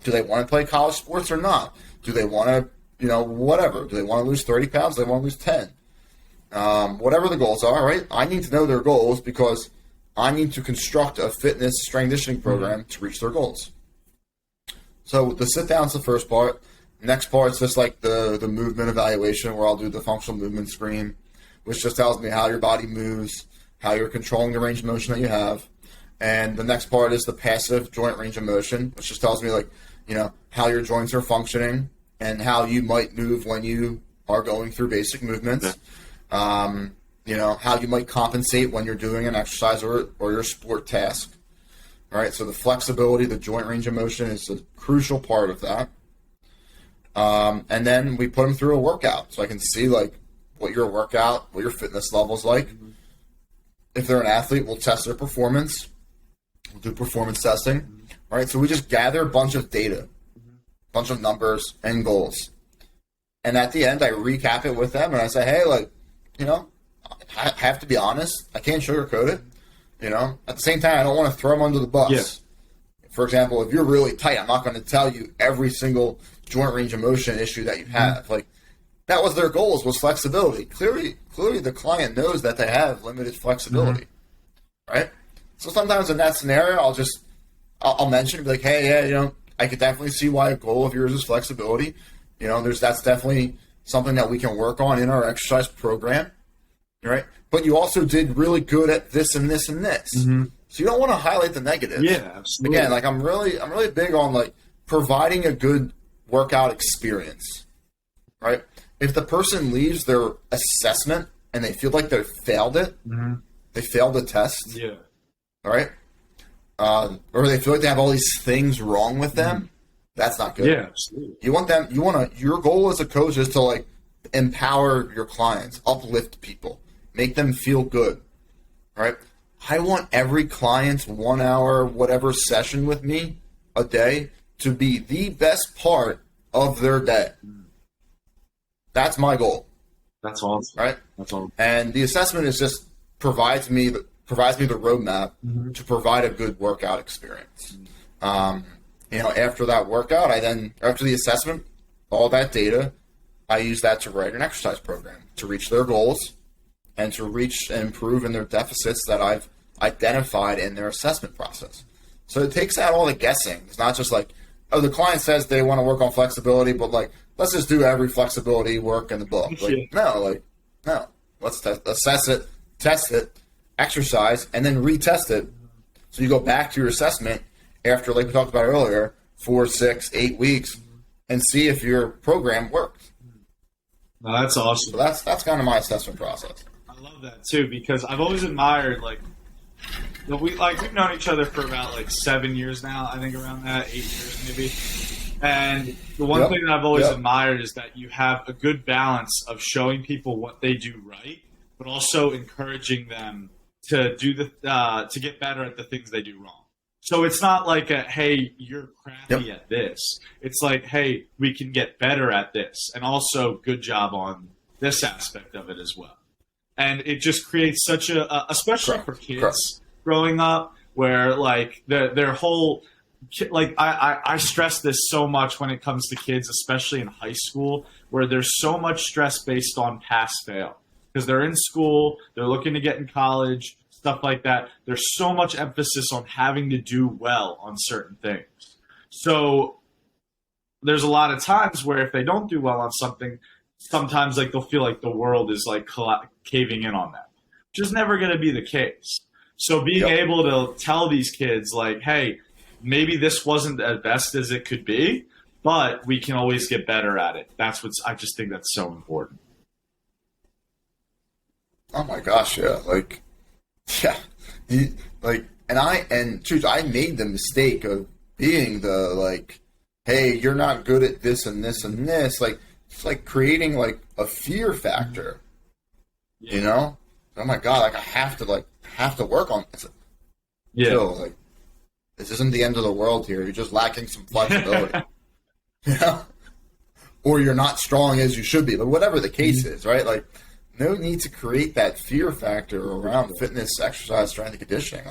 Speaker 2: Do they want to play college sports or not? Do they want to, whatever? Do they want to lose 30 pounds? Do they want to lose 10? Whatever the goals are, right? I need to know their goals because I need to construct a fitness strength conditioning program to reach their goals. So the sit down's the first part. Next part's just like the movement evaluation where I'll do the functional movement screen, which just tells me how your body moves, how you're controlling the range of motion that you have. And the next part is the passive joint range of motion, which just tells me how your joints are functioning and how you might move when you are going through basic movements. How you might compensate when you're doing an exercise or your sport task. All right, so the flexibility, the joint range of motion is a crucial part of that. And then we put them through a workout so I can see what your fitness level is like. Mm-hmm. If they're an athlete, we'll test their performance. We'll do performance testing. Mm-hmm. All right, so we just gather a bunch of data, a bunch of numbers and goals. And at the end, I recap it with them and I say, hey, I have to be honest. I can't sugarcoat it. At the same time, I don't want to throw them under the bus. Yeah. For example, if you're really tight, I'm not going to tell you every single joint range of motion issue that you have. Mm-hmm. That was their goals, was flexibility. Clearly the client knows that they have limited flexibility, right? So sometimes in that scenario, I'll mention, be like, hey, I could definitely see why a goal of yours is flexibility. That's definitely something that we can work on in our exercise program, right? But you also did really good at this and this and this. Mm-hmm. So you don't want to highlight the negatives.
Speaker 1: Yeah, absolutely.
Speaker 2: Again, I'm really big on providing a good workout experience, right? If the person leaves their assessment and they feel like they failed it, they failed the test, all right, or they feel like they have all these things wrong with them, That's not good.
Speaker 1: Yeah, absolutely.
Speaker 2: Your goal as a coach is to like empower your clients, uplift people, make them feel good, right? I want every client's 1 hour, whatever session with me a day to be the best part of their day. That's my goal.
Speaker 1: That's awesome.
Speaker 2: Right?
Speaker 1: That's awesome.
Speaker 2: And the assessment is just provides me the roadmap to provide a good workout experience. After that workout, after the assessment, all that data, I use that to write an exercise program to reach their goals and to reach and improve in their deficits that I've identified in their assessment process. So it takes out all the guessing. It's not just like, oh, the client says they want to work on flexibility, but like, let's just do every flexibility work in the book. Like, no. Let's assess it, test it, exercise, and then retest it. So you go back to your assessment after, like we talked about earlier, 4, 6, 8 weeks, and see if your program works.
Speaker 1: No, that's awesome.
Speaker 2: So that's kind of my assessment process.
Speaker 1: I love that too, because I've always admired we've known each other for about 7 years now. I think around that, 8 years maybe. And the one thing that I've always admired is that you have a good balance of showing people what they do right, but also encouraging them to do to get better at the things they do wrong. So it's not like hey, you're crappy at this. It's like, hey, we can get better at this, and also good job on this aspect of it as well. And it just creates such especially for kids growing up, where their whole I stress this so much when it comes to kids, especially in high school, where there's so much stress based on pass fail because they're in school, they're looking to get in college, stuff like that. There's so much emphasis on having to do well on certain things. So there's a lot of times where if they don't do well on something, sometimes they'll feel like the world is caving in on them, which is never going to be the case. So being able to tell these kids hey, maybe this wasn't as best as it could be, but we can always get better at it. I just think that's so important.
Speaker 2: Oh my gosh, yeah. I made the mistake of being hey, you're not good at this and this and this. It's creating a fear factor, you know? Oh my God, I have to work on this.
Speaker 1: Yeah.
Speaker 2: So, this isn't the end of the world here. You're just lacking some flexibility. Or you're not strong as you should be. But whatever the case is, right? No need to create that fear factor around fitness, exercise, strength, and conditioning.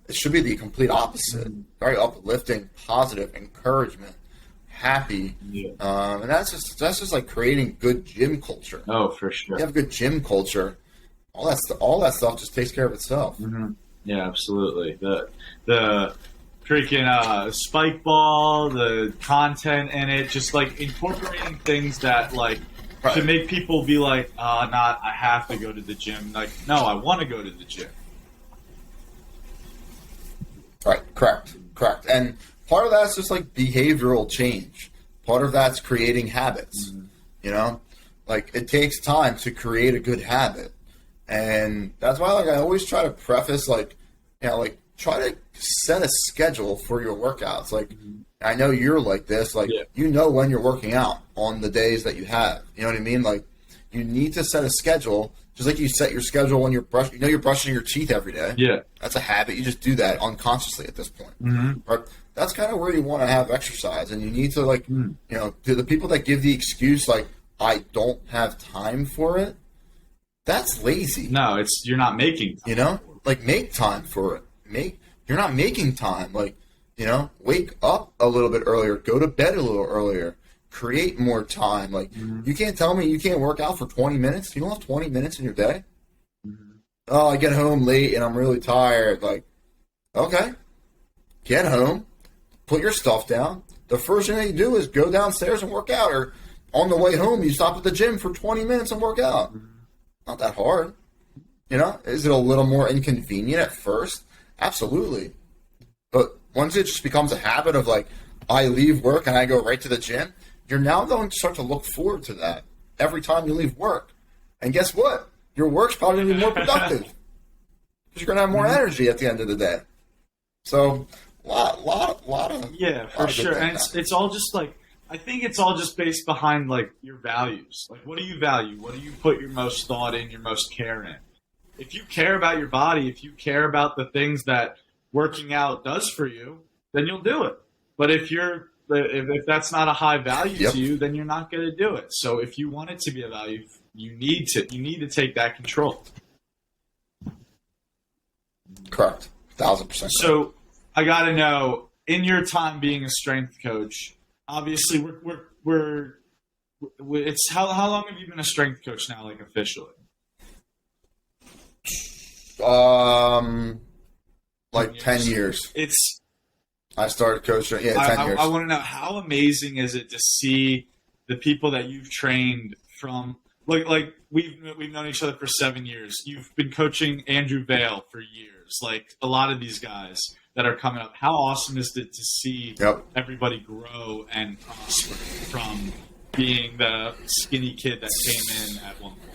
Speaker 2: It should be the complete opposite. Very uplifting, positive, encouragement, happy. Yeah. And that's just creating good gym culture.
Speaker 1: Oh, for sure.
Speaker 2: You have good gym culture. All that stuff just takes care of itself.
Speaker 1: Mm-hmm. Yeah, absolutely. The freaking spike ball, the content in it, just incorporating things that to make people be I have to go to the gym. No, I want to go to the gym.
Speaker 2: Right, correct. And part of that's just behavioral change. Part of that's creating habits. Mm-hmm. It takes time to create a good habit. And that's why I always try to preface try to set a schedule for your workouts. I know you're like this, you know when you're working out on the days that you have. You know what I mean? You need to set a schedule, just like you set your schedule when you're you're brushing your teeth every day. Yeah. That's a habit. You just do that unconsciously at this point. Mm-hmm. But that's kind of where you want to have exercise. And you need to to the people that give the excuse I don't have time for it, that's lazy.
Speaker 1: No, you're not making time.
Speaker 2: Make time for it. You're not making time. Wake up a little bit earlier. Go to bed a little earlier. Create more time. You can't tell me you can't work out for 20 minutes. You don't have 20 minutes in your day? Mm-hmm. Oh, I get home late and I'm really tired. Okay. Get home. Put your stuff down. The first thing that you do is go downstairs and work out. Or on the way home, you stop at the gym for 20 minutes and work out. Mm-hmm. Not that hard. Is it a little more inconvenient at first? Absolutely. But once it just becomes a habit of I leave work and I go right to the gym, you're now going to start to look forward to that every time you leave work. And guess what? Your work's probably going to be more productive because you're going to have more energy at the end of the day. So lot of
Speaker 1: Yeah, for sure. And it's all just like, I think it's all just based behind like your values. Like, what do you value? What do you put your most thought in, your most care in? If you care about your body, if you care about the things that working out does for you, then you'll do it. But if that's not a high value to you, then you're not going to do it. So if you want it to be a value, you need to take that control.
Speaker 2: Correct. 1,000%.
Speaker 1: So I got to know, in your time being a strength coach, obviously it's how long have you been a strength coach now, like officially?
Speaker 2: Like 10 years. I started coaching. Yeah, 10 years.
Speaker 1: I want to know, how amazing is it to see the people that you've trained from, like we've known each other for 7 years. You've been coaching Andrew Vale for years. Like a lot of these guys that are coming up. How awesome is it to see everybody grow and prosper from being the skinny kid that came in at one point?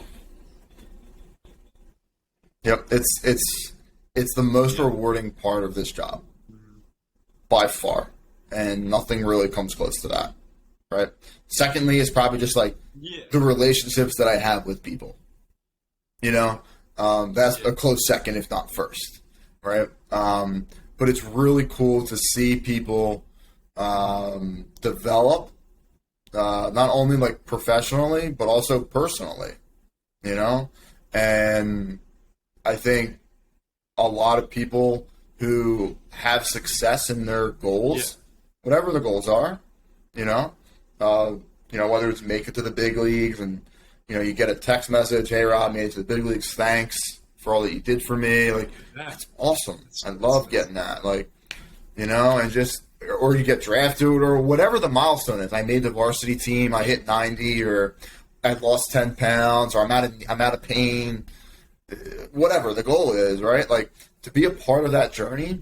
Speaker 2: Yep, it's the most rewarding part of this job, by far, and nothing really comes close to that, right? Secondly, is probably just like the relationships that I have with people. You know, that's a close second, if not first, right? But it's really cool to see people develop, not only like professionally, but also personally, you know? And I think a lot of people who have success in their goals, whatever the goals are, you know, whether it's make it to the big leagues and, you know, you get a text message, hey, Rob, made it to the big leagues, thanks for all that you did for me. Like, that's awesome. I love getting that. Like, you know, and just, or you get drafted or whatever the milestone is. I made the varsity team, I hit 90, or I lost 10 pounds, or I'm out of pain. Whatever the goal is, right? Like, to be a part of that journey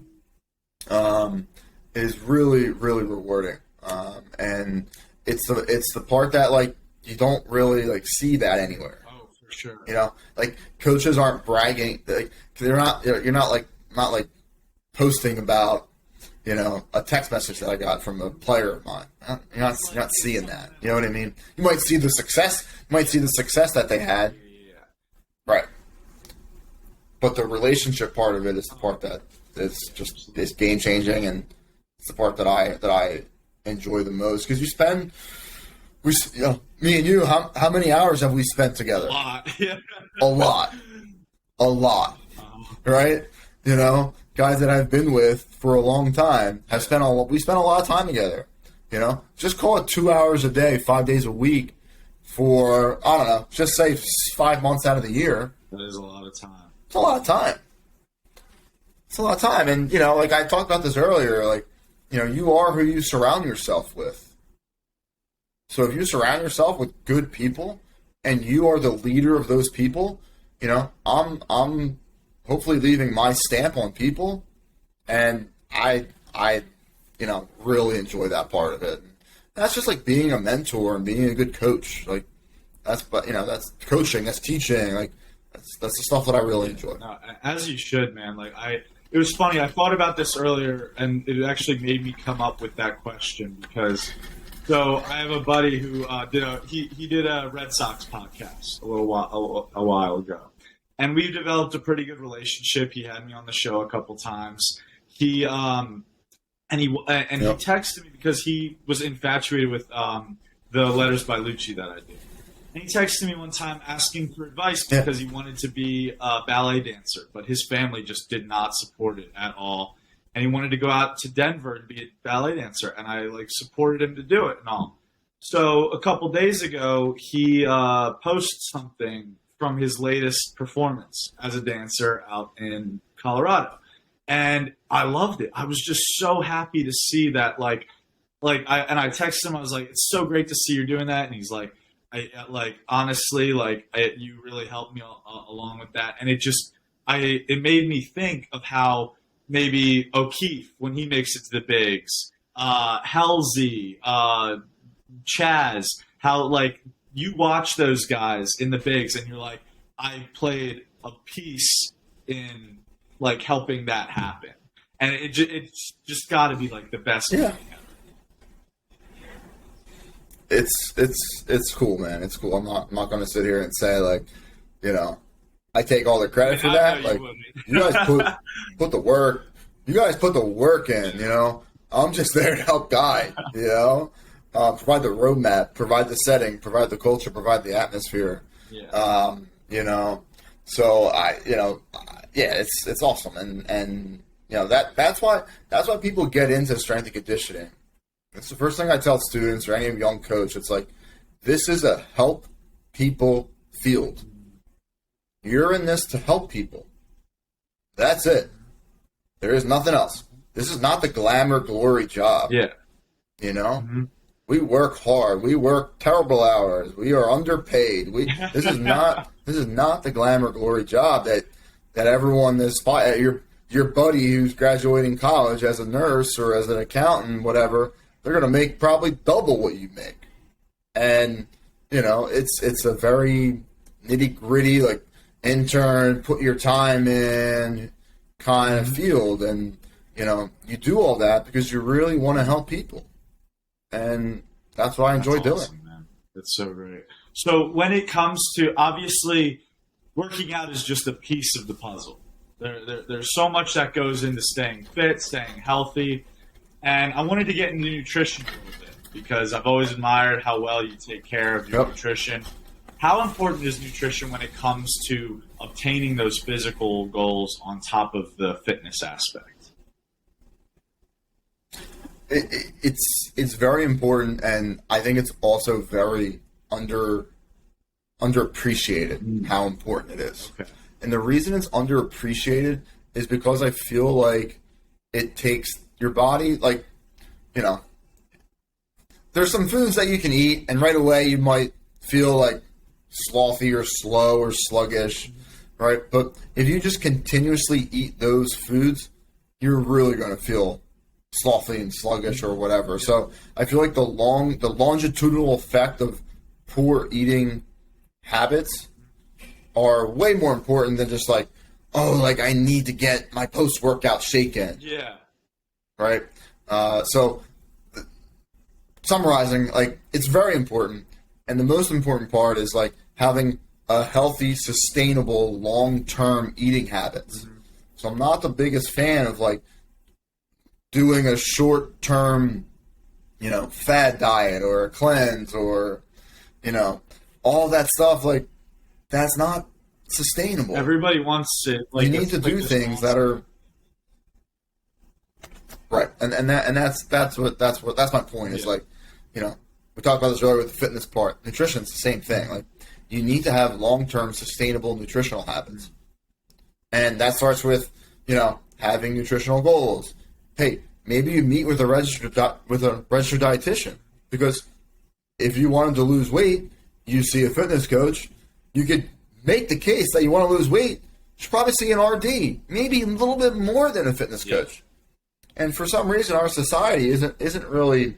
Speaker 2: is really, really rewarding. And it's the part that, like, you don't really, like, see that anywhere.
Speaker 1: Oh, for sure.
Speaker 2: You know, like, coaches aren't bragging. Like, you're not posting about, you know, a text message that I got from a player of mine. You're not seeing that. You know what I mean? You might see the success. You might see the success that they had. Right. But the relationship part of it is the part that is game changing, and it's the part that I enjoy the most, because me and you, how many hours have we spent together? A lot. A lot. Right? You know, guys that I've been with for a long time we spent a lot of time together. You know, just call it 2 hours a day, 5 days a week for, I don't know, just say 5 months out of the year.
Speaker 1: That is a lot of time.
Speaker 2: It's a lot of time. It's a lot of time. And, you know, like I talked about this earlier, like, you know, you are who you surround yourself with. So if you surround yourself with good people and you are the leader of those people, you know, I'm hopefully leaving my stamp on people, and I you know, really enjoy that part of it. And that's just like being a mentor and being a good coach. Like, that's coaching, that's teaching, like, that's the stuff that I really enjoy.
Speaker 1: No, as you should, man. Like, it was funny. I thought about this earlier, and it actually made me come up with that question, because so I have a buddy who did a Red Sox podcast a while ago, and we developed a pretty good relationship. He had me on the show a couple times. He texted me because he was infatuated with the Letters by Lucci that I do. And he texted me one time asking for advice because he wanted to be a ballet dancer, but his family just did not support it at all. And he wanted to go out to Denver and be a ballet dancer, and I supported him to do it and all. So a couple days ago, he posted something from his latest performance as a dancer out in Colorado, and I loved it. I was just so happy to see that. I texted him. I was like, "It's so great to see you're doing that," and he's like, honestly, you really helped me along with that. And it made me think of how maybe O'Keefe, when he makes it to the bigs, Halsey, Chaz, how you watch those guys in the bigs and you're like, I played a piece in helping that happen. and it's just got to be like the best.
Speaker 2: Yeah. It's cool, man. It's cool. I'm not going to sit here and say like, I take all the credit for that. Like, you guys put the work. You guys put the work in. I'm just there to help guide. Provide the roadmap, provide the setting, provide the culture, provide the atmosphere.
Speaker 1: Yeah.
Speaker 2: So it's awesome, and that's why people get into strength and conditioning. It's the first thing I tell students or any young coach. It's like, this is a help people field. You're in this to help people. That's it. There is nothing else. This is not the glamour glory job.
Speaker 1: Yeah.
Speaker 2: Mm-hmm. We work hard. We work terrible hours. We are underpaid. This is not the glamour glory job that everyone your buddy who's graduating college as a nurse or as an accountant, whatever, they're going to make probably double what you make. And it's a very nitty gritty, like, intern, put your time in kind of field, and you do all that because you really want to help people. And that's what I enjoy doing.
Speaker 1: Man. That's so great. So when it comes to, obviously, working out is just a piece of the puzzle. There's so much that goes into staying fit, staying healthy. And I wanted to get into nutrition a little bit because I've always admired how well you take care of your nutrition. How important is nutrition when it comes to obtaining those physical goals on top of the fitness aspect?
Speaker 2: It's very important, and I think it's also very underappreciated how important it is.
Speaker 1: Okay.
Speaker 2: And the reason it's underappreciated is because I feel like it takes your body, like, there's some foods that you can eat, and right away you might feel like slothy or slow or sluggish, right? But if you just continuously eat those foods, you're really going to feel slothy and sluggish or whatever. So I feel like the longitudinal effect of poor eating habits are way more important than just like, I need to get my post-workout shake in.
Speaker 1: Yeah.
Speaker 2: Right? So summarizing, like, it's very important. And the most important part is like having a healthy, sustainable, long-term eating habits. Mm-hmm. So I'm not the biggest fan of like doing a short-term, fad diet or a cleanse or, all that stuff. Like, that's not sustainable.
Speaker 1: Everybody wants it. Like,
Speaker 2: you need to do things that are right, and that's my point. Is like, we talked about this earlier with the fitness part. Nutrition's the same thing. Like, you need to have long-term sustainable nutritional habits, and that starts with having nutritional goals. Hey, maybe you meet with a registered dietitian, because if you wanted to lose weight, you see a fitness coach. You could make the case that you want to lose weight. You should probably see an RD, maybe a little bit more than a fitness coach. And for some reason, our society isn't really,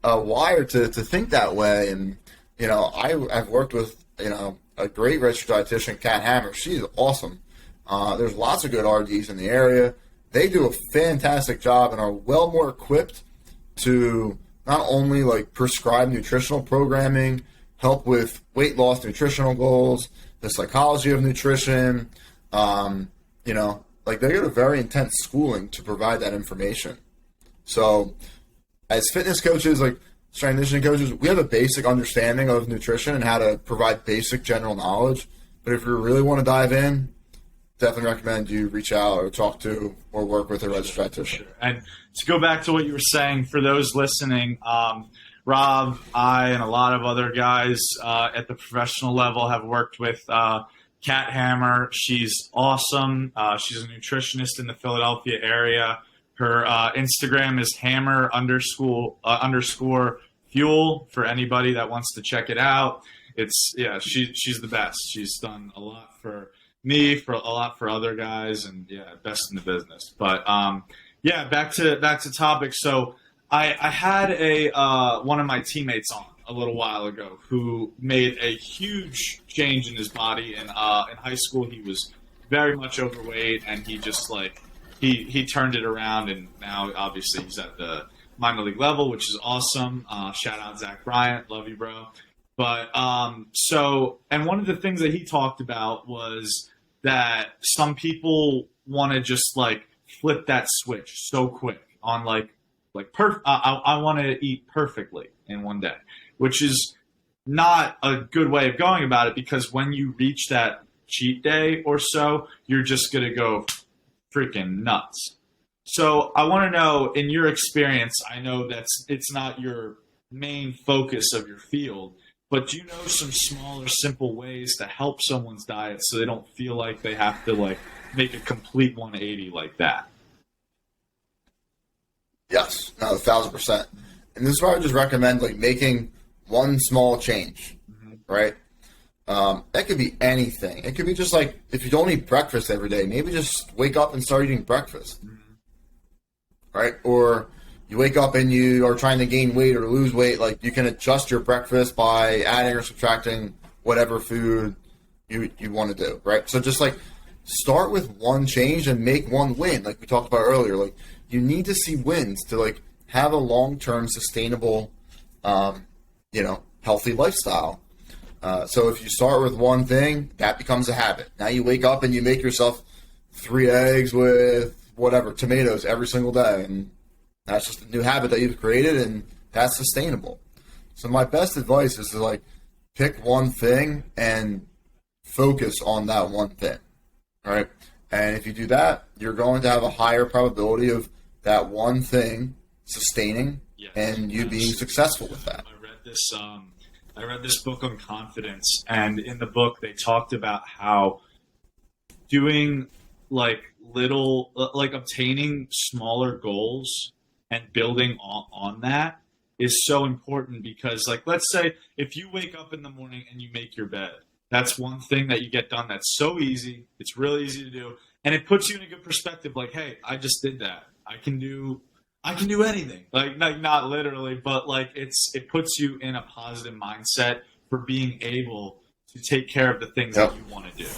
Speaker 2: wired to think that way. And I've worked with a great registered dietitian, Kat Hammer. She's awesome. There's lots of good RDs in the area. They do a fantastic job and are well more equipped to not only like prescribe nutritional programming, help with weight loss nutritional goals, the psychology of nutrition, like they get a very intense schooling to provide that information. So as fitness coaches, like strength and conditioning coaches, we have a basic understanding of nutrition and how to provide basic general knowledge. But if you really want to dive in, definitely recommend you reach out or talk to or work with a registered dietitian.
Speaker 1: Sure. And to go back to what you were saying, for those listening, Rob, I, and a lot of other guys at the professional level have worked with Kat Hammer. She's awesome. She's a nutritionist in the Philadelphia area. Her Instagram is hammer underscore fuel for anybody that wants to check it out. She's the best. She's done a lot for me, for a lot for other guys, and best in the business. But back to topic. So I had one of my teammates on a little while ago who made a huge change in his body. In high school, he was very much overweight, and he just he turned it around, and now obviously he's at the minor league level, which is awesome. Shout out Zach Bryant, love you, bro. But and one of the things that he talked about was that some people want to just like flip that switch so quick on I want to eat perfectly in one day, which is not a good way of going about it, because when you reach that cheat day or so, you're just going to go freaking nuts. So I want to know, in your experience, I know it's not your main focus of your field, but do you know some smaller, simple ways to help someone's diet so they don't feel like they have to like make a complete 180 like that?
Speaker 2: Yes, no, 1,000%. And this is why I would just recommend like making one small change, right? That could be anything. It could be just like, if you don't eat breakfast every day, maybe just wake up and start eating breakfast, right? Or you wake up and you are trying to gain weight or lose weight, like you can adjust your breakfast by adding or subtracting whatever food you want to do, right? So just like start with one change and make one win, like we talked about earlier. Like you need to see wins to like have a long-term sustainable, healthy lifestyle. So if you start with one thing, that becomes a habit. Now you wake up and you make yourself 3 eggs with whatever, tomatoes every single day. And that's just a new habit that you've created, and that's sustainable. So my best advice is to like pick one thing and focus on that one thing, right? And if you do that, you're going to have a higher probability of that one thing sustaining and you being successful with that.
Speaker 1: I read this book on confidence, and in the book they talked about how doing obtaining smaller goals and building on that is so important, because like, let's say if you wake up in the morning and you make your bed, that's one thing that you get done. That's so easy. It's really easy to do. And it puts you in a good perspective. Like, hey, I just did that. I can do anything. Like not literally, but like it puts you in a positive mindset for being able to take care of the things that you want to do.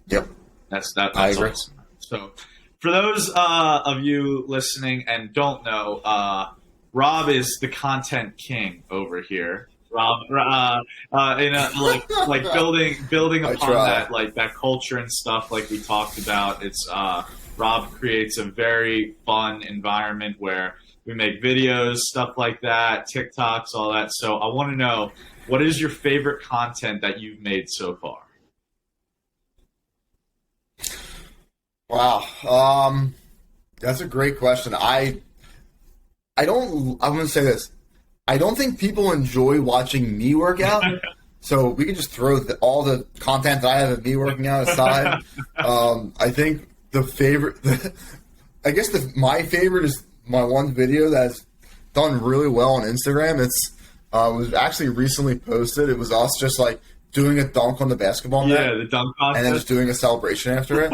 Speaker 2: Yep.
Speaker 1: That's
Speaker 2: I agree.
Speaker 1: Awesome. So for those of you listening and don't know, Rob is the content king over here. Rob, building upon that culture and stuff like we talked about. It's Rob creates a very fun environment where we make videos, stuff like that, TikToks, all that. So I want to know, what is your favorite content that you've made so far?
Speaker 2: Wow. That's a great question. I'm going to say this. I don't think people enjoy watching me work out. So we can just throw all the content that I have of me working out aside. I think my favorite is my one video that's done really well on Instagram. It's was actually recently posted. It was us just like doing a dunk on the basketball net.
Speaker 1: Yeah, the dunk contest.
Speaker 2: And then just doing a celebration after it.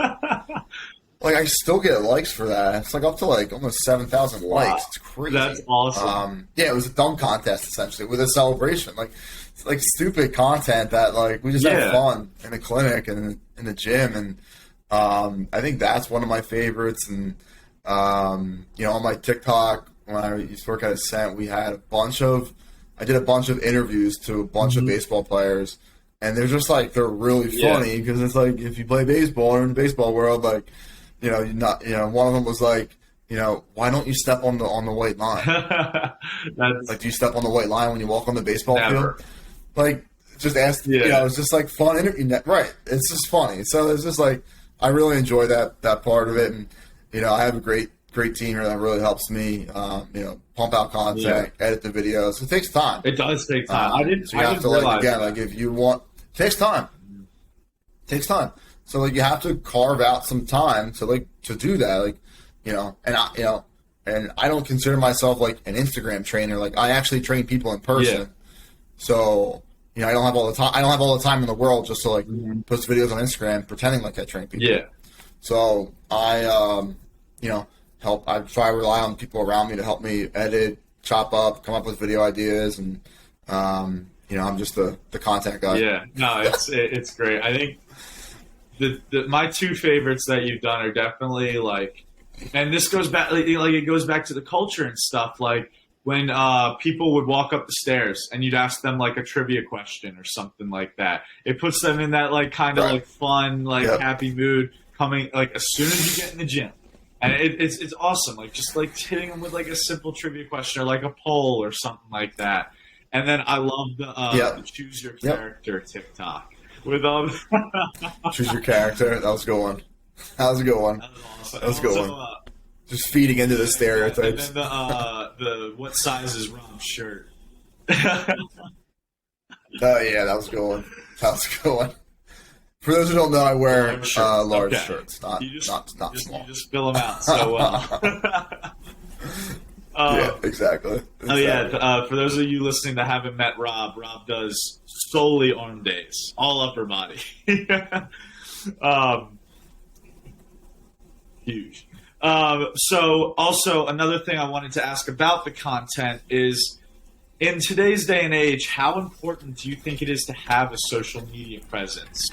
Speaker 2: Like, I still get likes for that. It's like up to like almost 7,000 likes. Wow. It's crazy.
Speaker 1: That's awesome.
Speaker 2: Yeah, it was a dunk contest essentially with a celebration. Like, it's like stupid content that like we just have fun in the clinic and in the gym. And I think that's one of my favorites. And on my TikTok, when I used to work at Ascent, I did a bunch of interviews to a bunch of baseball players. And they're just like, they're really funny because it's like, if you play baseball or in the baseball world, like, one of them was like, why don't you step on the white line? Like, do you step on the white line when you walk on the baseball field? Like, just ask, it's just like fun interview. Right. It's just funny. So it's just like, I really enjoy that part of it. And, I have a great team here that really helps me, pump out content, edit the videos. It takes time.
Speaker 1: It does take time.
Speaker 2: So you have to if you want, it takes time. It takes time. So like you have to carve out some time to do that. And I don't consider myself like an Instagram trainer. Like, I actually train people in person. Yeah. So, I don't have all the time. I don't have all the time in the world just to like post videos on Instagram pretending like I train people.
Speaker 1: Yeah.
Speaker 2: So I help. I try to rely on people around me to help me edit, chop up, come up with video ideas, and I'm just the content guy.
Speaker 1: Yeah, no, it's great. I think my two favorites that you've done are definitely like, and this goes back like it goes back to the culture and stuff. Like when people would walk up the stairs and you'd ask them like a trivia question or something like that. It puts them in that like kind of like fun, like happy mood coming like as soon as you get in the gym. And it's awesome. Like just like hitting them with like a simple trivia question or like a poll or something like that. And then I love the choose your character TikTok with
Speaker 2: choose your character. That was a good one. That was a good one.
Speaker 1: That was awesome.
Speaker 2: That was a good one. Just feeding into the stereotypes.
Speaker 1: And then the what size is Rob's shirt?
Speaker 2: Oh yeah, that was a good one. That was a good one. For those who don't know, I wear large shirts, not small.
Speaker 1: You just fill them out so well.
Speaker 2: Yeah, exactly.
Speaker 1: Oh yeah. For those of you listening that haven't met Rob, Rob does solely arm days, all upper body. Huge. So also another thing I wanted to ask about the content is, in today's day and age, how important do you think it is to have a social media presence?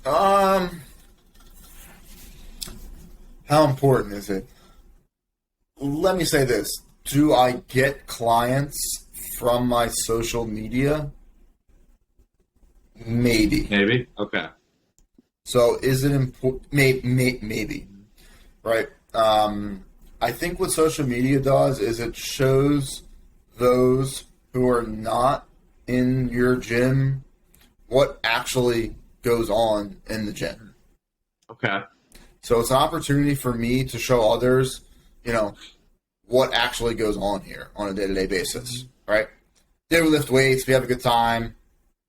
Speaker 2: How important is it? Let me say this. Do I get clients from my social media? Maybe.
Speaker 1: Maybe? Okay.
Speaker 2: So is it important? Maybe. Right? I think what social media does is it shows those who are not in your gym what actually goes on in the gym.
Speaker 1: Okay.
Speaker 2: So it's an opportunity for me to show others, what actually goes on here on a day-to-day basis, right? Yeah, we lift weights, we have a good time,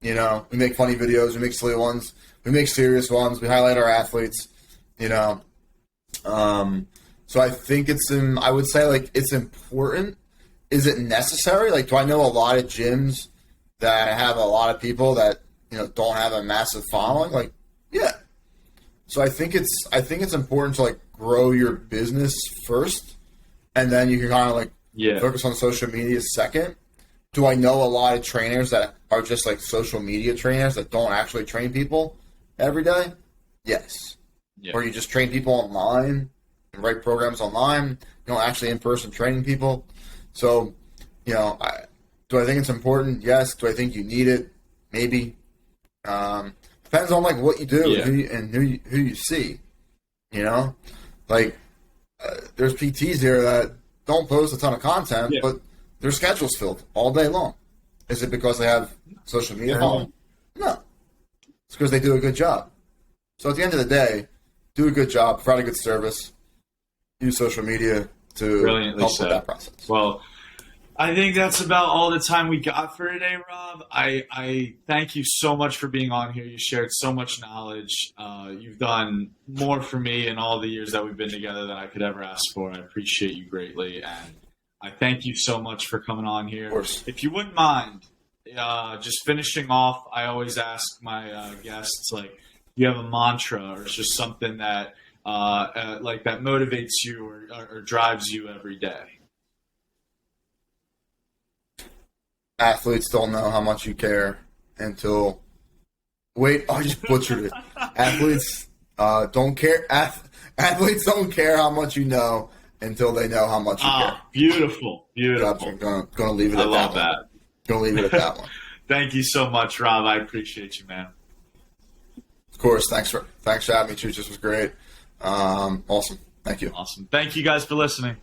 Speaker 2: we make funny videos, we make silly ones, we make serious ones, we highlight our athletes, So I think I would say, like, it's important. Is it necessary? Like, do I know a lot of gyms that have a lot of people that, don't have a massive following? Like, yeah. So I think it's important to like grow your business first, and then you can kind of like focus on social media second. Do I know a lot of trainers that are just like social media trainers that don't actually train people every day? Yes. Yeah. Or you just train people online and write programs online. You don't actually in-person training people. So, do I think it's important? Yes. Do I think you need it? Maybe. Depends on like what you do and who you see. Like there's PTs here that don't post a ton of content, but their schedule's filled all day long. Is it because they have social media following? No, it's because they do a good job. So at the end of the day, do a good job, provide a good service, use social media to help with that process.
Speaker 1: Well, I think that's about all the time we got for today, Rob. I thank you so much for being on here. You shared so much knowledge. You've done more for me in all the years that we've been together than I could ever ask for. I appreciate you greatly, and I thank you so much for coming on here.
Speaker 2: Of course.
Speaker 1: If you wouldn't mind, just finishing off, I always ask my guests, like, you have a mantra or it's just something that like that motivates you or drives you every day.
Speaker 2: Athletes don't know how much you care until... Wait, I just butchered it. Athletes don't care. Athletes don't care how much you know until they know how much you care.
Speaker 1: Beautiful.
Speaker 2: I'm going to leave it at that one.
Speaker 1: I love that.
Speaker 2: Going to leave it at that one.
Speaker 1: Thank you so much, Rob. I appreciate you, man.
Speaker 2: Of course. Thanks for having me, too. This was great. Awesome. Thank you.
Speaker 1: Awesome. Thank you guys for listening.